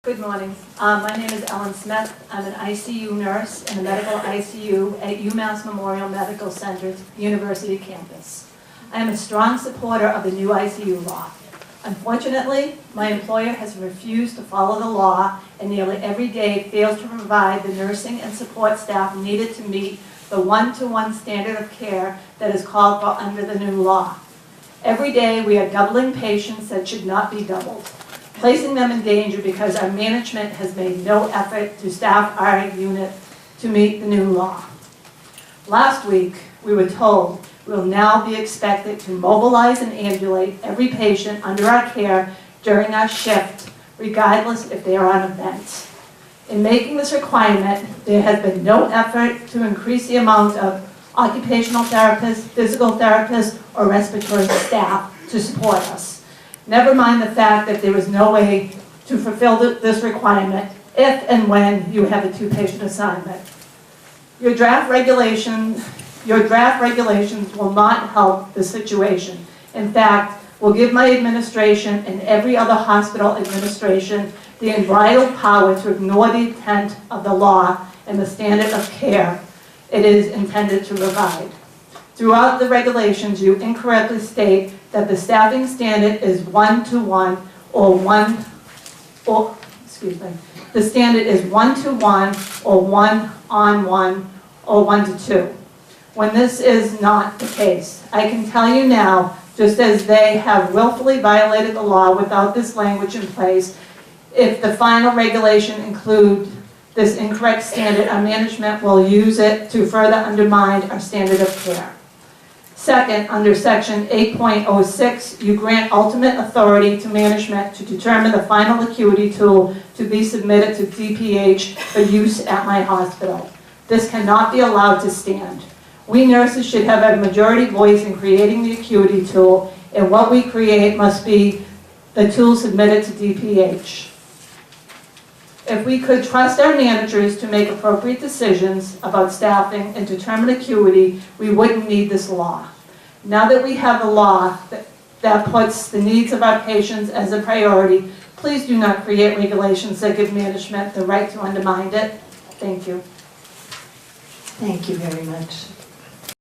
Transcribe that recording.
Good morning. My name is Ellen Smith. I'm an ICU nurse in the medical ICU at UMass Memorial Medical Center's University campus. I am a strong supporter of the new ICU law. Unfortunately, my employer has refused to follow the law and nearly every day fails to provide the nursing and support staff needed to meet the one-to-one standard of care that is called for under the new law. Every day we are doubling patients that should not be doubled, placing them in danger because our management has made no effort to staff our unit to meet the new law. Last week, we were told we will now be expected to mobilize and ambulate every patient under our care during our shift, regardless if they are on a vent. In making this requirement, there has been no effort to increase the amount of occupational therapists, physical therapists, or respiratory staff to support us. Never mind the fact that there is no way to fulfill this requirement if and when you have a two-patient assignment. Your draft regulations will not help the situation. In fact, will give my administration and every other hospital administration the unbridled power to ignore the intent of the law and the standard of care it is intended to provide. Throughout the regulations, you incorrectly state that the staffing standard is one-to-one the standard is one-to-one or one-on-one or one-to-two, when this is not the case. I can tell you now, just as they have willfully violated the law without this language in place, if the final regulation includes this incorrect standard, our management will use it to further undermine our standard of care. Second, under section 8.06, you grant ultimate authority to management to determine the final acuity tool to be submitted to DPH for use at my hospital. This cannot be allowed to stand. We nurses should have a majority voice in creating the acuity tool, and what we create must be the tool submitted to DPH. If we could trust our managers to make appropriate decisions about staffing and determine acuity, we wouldn't need this law. Now that we have a law that puts the needs of our patients as a priority, please do not create regulations that give management the right to undermine it. Thank you. Thank you very much.